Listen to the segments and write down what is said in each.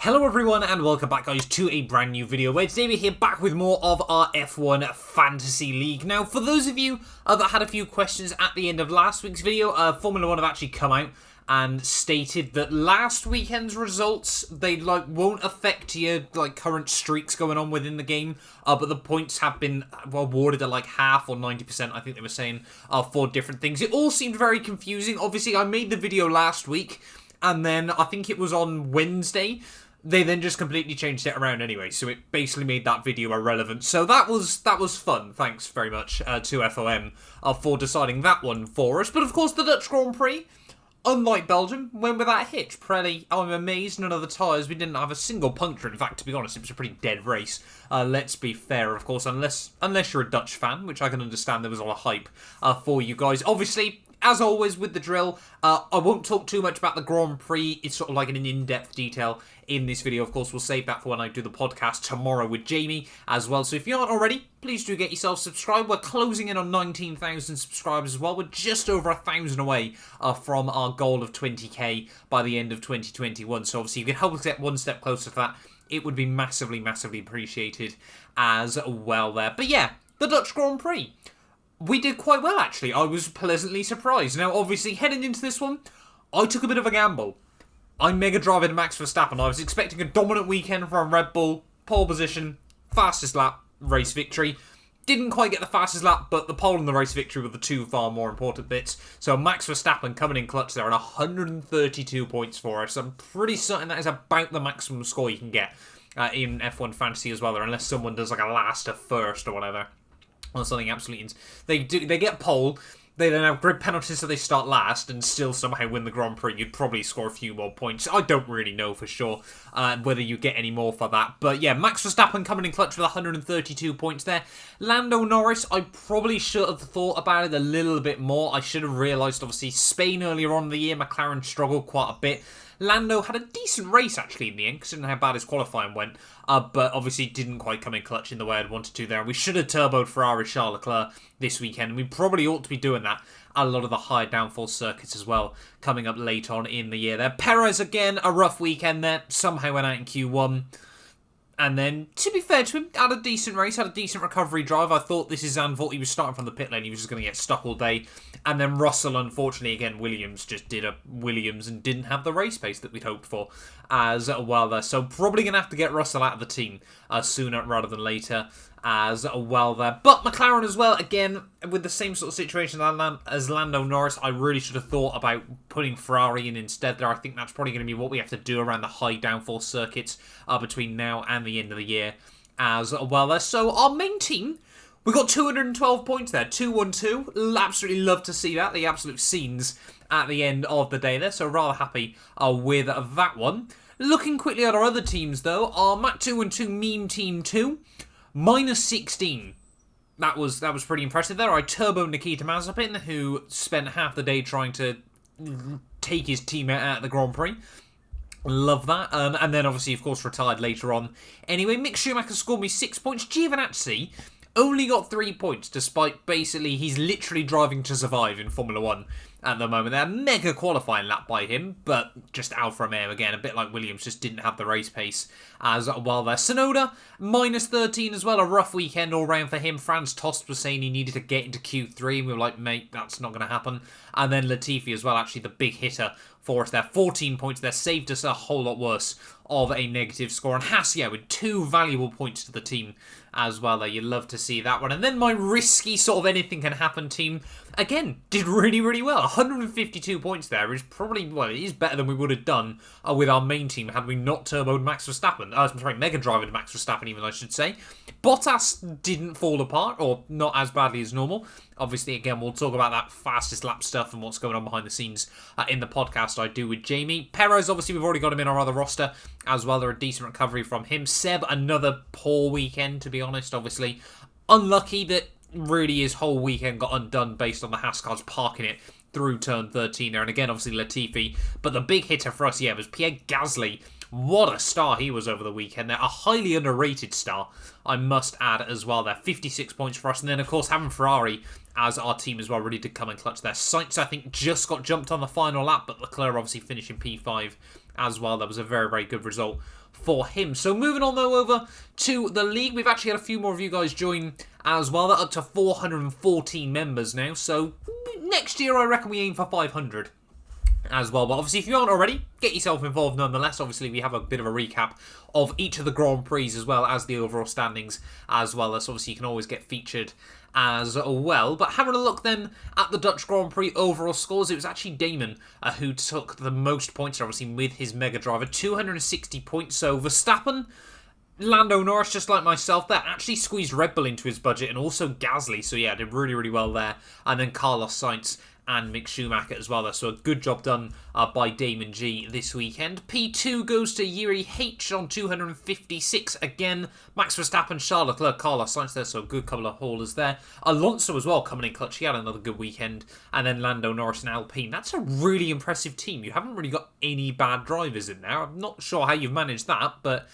Hello everyone and welcome back guys to a brand new video where today we're here back with more of our F1 Fantasy League. Now for those of you that had a few questions at the end of last week's video, Formula 1 have actually come out and stated that last weekend's results, they won't affect your current streaks going on within the game, but the points have been awarded at half or 90%, I think they were saying, for different things. It all seemed very confusing. Obviously I made the video last week and then I think it was on Wednesday. They then just completely changed it around anyway, so it basically made that video irrelevant. So that was fun. Thanks very much to FOM for deciding that one for us. But of course, the Dutch Grand Prix, unlike Belgium, went without a hitch. Pirelli, I'm amazed, none of the tyres. We didn't have a single puncture. In fact, to be honest, it was a pretty dead race. Let's be fair, of course, unless you're a Dutch fan, which I can understand there was a lot of hype for you guys. Obviously, as always with the drill, I won't talk too much about the Grand Prix. It's sort of like an in-depth detail in this video. Of course, we'll save that for when I do the podcast tomorrow with Jamie as well. So if you aren't already, please do get yourself subscribed. We're closing in on 19,000 subscribers as well. We're just over 1,000 away from our goal of 20k by the end of 2021. So obviously, you can help us get one step closer to that. It would be massively, massively appreciated as well there. But yeah, the Dutch Grand Prix. We did quite well, actually. I was pleasantly surprised. Now, obviously, heading into this one, I took a bit of a gamble. I'm mega driving Max Verstappen. I was expecting a dominant weekend from Red Bull, pole position, fastest lap, race victory. Didn't quite get the fastest lap, but the pole and the race victory were the two far more important bits. So Max Verstappen coming in clutch there, and 132 points for us. I'm pretty certain that is about the maximum score you can get in F1 Fantasy as well, there, unless someone does a last to first or whatever. Or something absolutely They get pole, they then have grid penalties so they start last and still somehow win the Grand Prix. You'd probably score a few more points. I don't really know for sure whether you get any more for that. But yeah, Max Verstappen coming in clutch with 132 points there. Lando Norris, I probably should have thought about it a little bit more. I should have realised, obviously, Spain earlier on in the year, McLaren struggled quite a bit. Lando had a decent race, actually, in the end, considering how bad his qualifying went, but obviously didn't quite come in clutch in the way I'd wanted to there. And we should have turboed Ferrari Charles Leclerc this weekend, and we probably ought to be doing that at a lot of the high downforce circuits as well, coming up late on in the year there. Perez, again, a rough weekend there, somehow went out in Q1. And then, to be fair to him, had a decent race, had a decent recovery drive. I thought this is thought he was starting from the pit lane, he was just going to get stuck all day. And then Russell, unfortunately, again, Williams just did a Williams and didn't have the race pace that we'd hoped for as well there. So probably going to have to get Russell out of the team sooner rather than later as well there. But McLaren as well, again, with the same sort of situation as Lando Norris, I really should have thought about putting Ferrari in instead there. I think that's probably going to be what we have to do around the high downforce circuits between now and the end of the year as well there. So our main team, we got 212 points there, 212. Absolutely love to see that, the absolute scenes at the end of the day there. So rather happy with that one. Looking quickly at our other teams though, our Mac 212 meme team 2. Minus 16. That was pretty impressive there. I turboed Nikita Mazepin, who spent half the day trying to take his teammate out of the Grand Prix. Love that. And then obviously, of course, retired later on. Anyway, Mick Schumacher scored me 6 points. Giovinazzi only got 3 points, despite basically he's literally driving to survive in Formula 1 at the moment. They're a mega qualifying lap by him, but just Alfa Romeo again, a bit like Williams, just didn't have the race pace as well there. Sonoda, minus 13 as well, a rough weekend all round for him. Franz Tost was saying he needed to get into Q3, and we were like, mate, that's not going to happen. And then Latifi as well, actually the big hitter for us there. 14 points there, saved us a whole lot worse of a negative score. And Haas, yeah, with 2 valuable points to the team as well there. You'd love to see that one. And then my risky sort of anything can happen team, again, did really, really well. 152 points there is probably, well, it is better than we would have done with our main team had we not turboed Max Verstappen. I'm sorry, Mega Driven Max Verstappen even, I should say. Bottas didn't fall apart, or not as badly as normal. Obviously, again, we'll talk about that fastest lap stuff and what's going on behind the scenes in the podcast I do with Jamie. Perez, obviously, we've already got him in our other roster as well. There a decent recovery from him. Seb, another poor weekend, to be honest, obviously. Unlucky that really his whole weekend got undone based on the Haas cars parking it through turn 13 there. And again, obviously, Latifi. But the big hitter for us, yeah, was Pierre Gasly. What a star he was over the weekend there. A highly underrated star, I must add as well there. 56 points for us. And then, of course, having Ferrari as our team as well really did come in clutch there. Sainz, I think, just got jumped on the final lap, but Leclerc obviously finishing P5 as well. That was a very, very good result for him. So moving on though over to the league, we've actually had a few more of you guys join as well. They're up to 414 members now, so next year I reckon we aim for 500 as well. But obviously if you aren't already, get yourself involved nonetheless. Obviously we have a bit of a recap of each of the Grand Prix as well as the overall standings as well. So obviously you can always get featured as well. But having a look then at the Dutch Grand Prix overall scores, it was actually Damon who took the most points, obviously with his Mega Driver, 260 points. So Verstappen, Lando Norris, just like myself there, actually squeezed Red Bull into his budget, and also Gasly, so yeah, did really, really well there. And then Carlos Sainz and Mick Schumacher as well there, so a good job done by Damon G this weekend. P2 goes to Yuri H on 256, again, Max Verstappen, Charles Leclerc, Carlos Sainz there, so a good couple of haulers there. Alonso as well coming in clutch, he had another good weekend. And then Lando Norris and Alpine, that's a really impressive team. You haven't really got any bad drivers in there. I'm not sure how you've managed that, but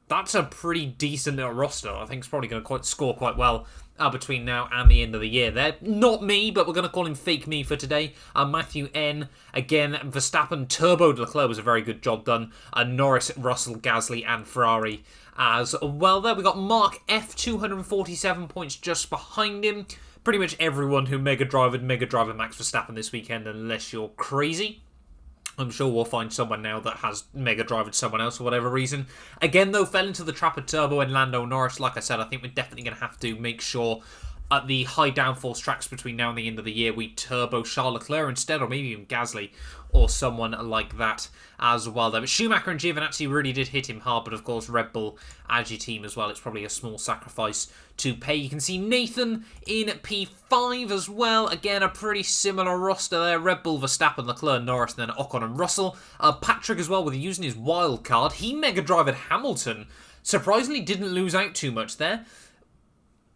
that's a pretty decent little roster. I think it's probably going to score quite well between now and the end of the year there. Not me, but we're going to call him Fake Me for today. Matthew N, again, Verstappen, Turbo Leclerc was a very good job done. Norris, Russell, Gasly and Ferrari as well there. We got Mark F, 247 points just behind him. Pretty much everyone who Mega Driver Max Verstappen this weekend, unless you're crazy. I'm sure we'll find someone now that has Mega Drivered someone else for whatever reason. Again, though, fell into the trap of Turbo and Lando Norris. Like I said, I think we're definitely going to have to make sure at the high downforce tracks between now and the end of the year, we turbo Charles Leclerc instead, or maybe even Gasly, or someone like that as well. But Schumacher and Giovinazzi really did hit him hard, but of course Red Bull as your team as well, it's probably a small sacrifice to pay. You can see Nathan in P5 as well. Again, a pretty similar roster there. Red Bull, Verstappen, Leclerc, Norris, and then Ocon and Russell. Patrick as well, with using his wild card. He Mega Drivered Hamilton. Surprisingly, didn't lose out too much there.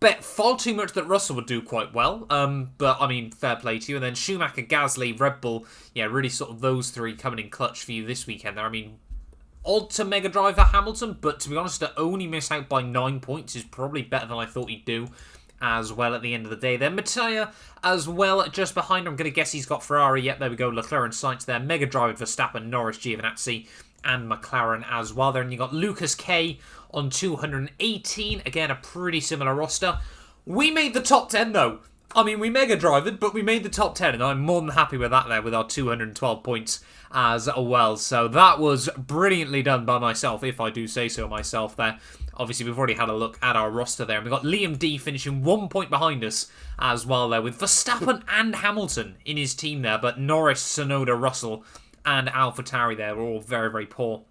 Bet far too much that Russell would do quite well, but I mean, fair play to you. And then Schumacher, Gasly, Red Bull, yeah, really sort of those three coming in clutch for you this weekend there. I mean, odd to Mega Drive for Hamilton, but to be honest, to only miss out by 9 points is probably better than I thought he'd do as well at the end of the day. Then Mattia as well, just behind him. I'm going to guess he's got Ferrari. Yep, there we go. Leclerc and Sainz there. Mega Drive, Verstappen, Norris, Giovinazzi, and McLaren as well there. And you got Lucas K on 218. Again, a pretty similar roster. We made the top 10 though. I mean, we Mega Drivered, but we made the top 10, and I'm more than happy with that there with our 212 points as well. So that was brilliantly done by myself, if I do say so myself there. Obviously, we've already had a look at our roster there. And we've got Liam D finishing 1 point behind us as well there, with Verstappen and Hamilton in his team there. But Norris, Tsunoda, Russell, and AlphaTauri there were all very, very poor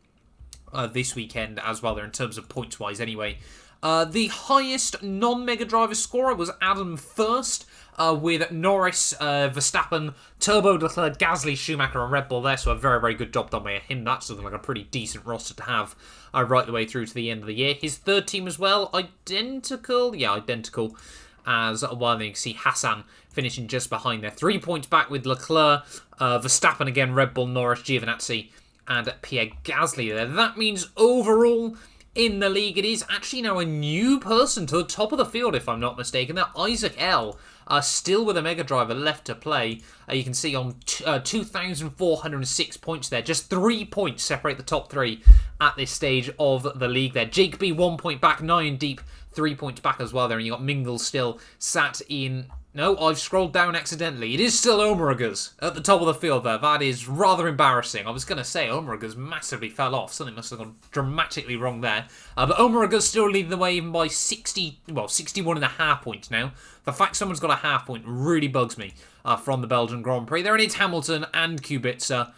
this weekend as well there, in terms of points-wise anyway. The highest non-Mega Driver scorer was Adam First, with Norris, Verstappen, Turbo, Leclerc, Gasly, Schumacher and Red Bull there, so a very, very good job done by him. That's something like a pretty decent roster to have right the way through to the end of the year. His third team as well, identical as well. Then you can see Hassan finishing just behind there, 3 points back with Leclerc, Verstappen again, Red Bull, Norris, Giovinazzi and Pierre Gasly there. That means overall in the league, it is actually now a new person to the top of the field, if I'm not mistaken. That Isaac L, still with a Mega Driver left to play. You can see on 2,406 points there. Just 3 points separate the top three at this stage of the league there. Jake B, 1 point back, Nyan Deep, 3 points back as well there. And you got Mingle still sat in... No, I've scrolled down accidentally. It is still Omeragas at the top of the field there. That is rather embarrassing. I was going to say Omeragas massively fell off. Something must have gone dramatically wrong there. But Omeragas still leading the way even by 61.5 points now. The fact someone's got a half point really bugs me from the Belgian Grand Prix. There it is, Hamilton and Kubica.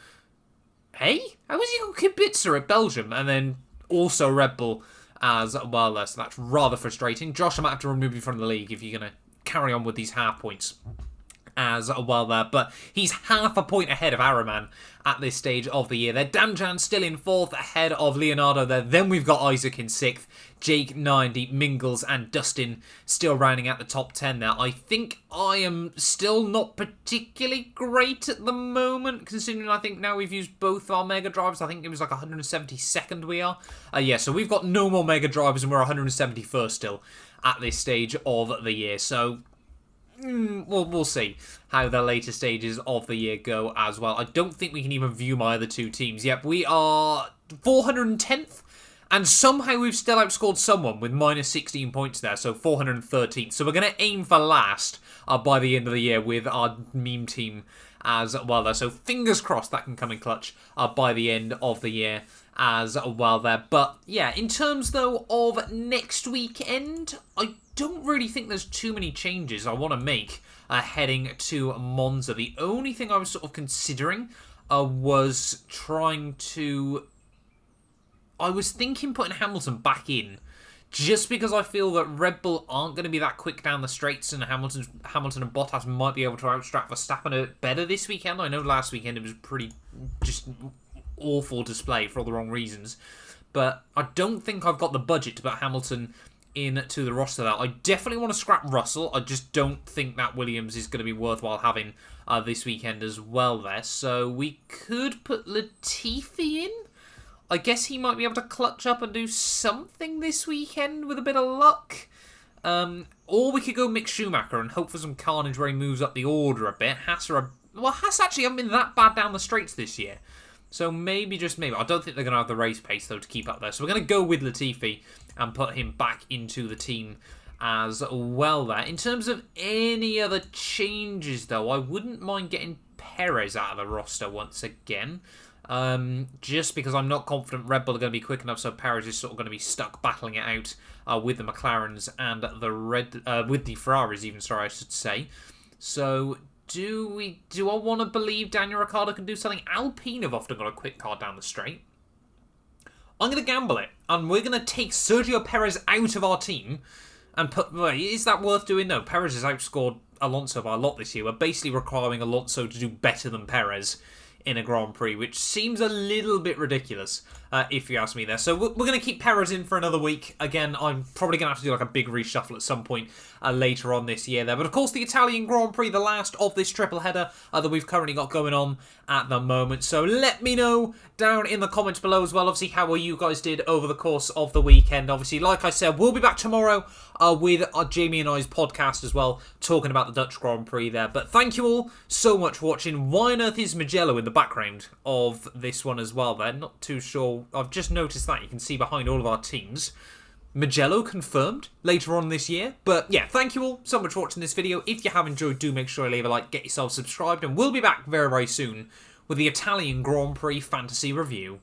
Hey? How was he got Kubica at Belgium? And then also Red Bull as well there. So that's rather frustrating. Josh, I might have to remove you from the league if you're going to carry on with these half points as well there, but he's half a point ahead of Araman at this stage of the year. There, Damjan still in fourth, ahead of Leonardo there. Then we've got Isaac in sixth, Jake 90, Mingles and Dustin still rounding out the top 10 there. I think I am still not particularly great at the moment, considering I think now we've used both our Mega Drives. I think it was like 172nd we are. Yeah, so we've got no more Mega Drives and we're 171st still at this stage of the year. So we'll see how the later stages of the year go as well. I don't think we can even view my other two teams. Yep, we are 410th And somehow we've still outscored someone with minus 16 points there, so 413. So we're going to aim for last by the end of the year with our meme team as well there. So fingers crossed that can come in clutch by the end of the year as well there. But yeah, in terms though of next weekend, I don't really think there's too many changes I want to make heading to Monza. The only thing I was sort of considering was trying to... I was thinking putting Hamilton back in, just because I feel that Red Bull aren't going to be that quick down the straights, and Hamilton and Bottas might be able to outstrap Verstappen a bit better this weekend. I know last weekend it was pretty just awful display for all the wrong reasons, but I don't think I've got the budget to put Hamilton into the roster there. I definitely want to scrap Russell. I just don't think that Williams is going to be worthwhile having this weekend as well there. So we could put Latifi in. I guess he might be able to clutch up and do something this weekend with a bit of luck. Or we could go Mick Schumacher and hope for some carnage where he moves up the order a bit. Haas actually haven't been that bad down the straights this year. So maybe, just maybe. I don't think they're going to have the race pace, though, to keep up there. So we're going to go with Latifi and put him back into the team as well there. In terms of any other changes, though, I wouldn't mind getting Perez out of the roster once again. Just because I'm not confident Red Bull are going to be quick enough, so Perez is sort of going to be stuck battling it out with the McLarens and with the Ferraris even, sorry, I should say. So do I want to believe Daniel Ricciardo can do something? Alpine have often got a quick car down the straight. I'm going to gamble it, and we're going to take Sergio Perez out of our team and put... Well, is that worth doing? No, Perez has outscored Alonso by a lot this year. We're basically requiring Alonso to do better than Perez in a Grand Prix, which seems a little bit ridiculous, if you ask me there. So we're going to keep Perez in for another week. Again, I'm probably going to have to do like a big reshuffle at some point later on this year there. But of course, the Italian Grand Prix, the last of this triple header that we've currently got going on at the moment. So let me know down in the comments below as well, obviously, how well you guys did over the course of the weekend. Obviously, like I said, we'll be back tomorrow with Jamie and I's podcast as well, talking about the Dutch Grand Prix there. But thank you all so much for watching. Why on earth is Mugello in the background of this one as well there? Not too sure. I've just noticed that. You can see behind all of our teams. Mugello confirmed later on this year. But yeah, thank you all so much for watching this video. If you have enjoyed, do make sure to leave a like, get yourself subscribed, and we'll be back very, very soon with the Italian Grand Prix Fantasy Review.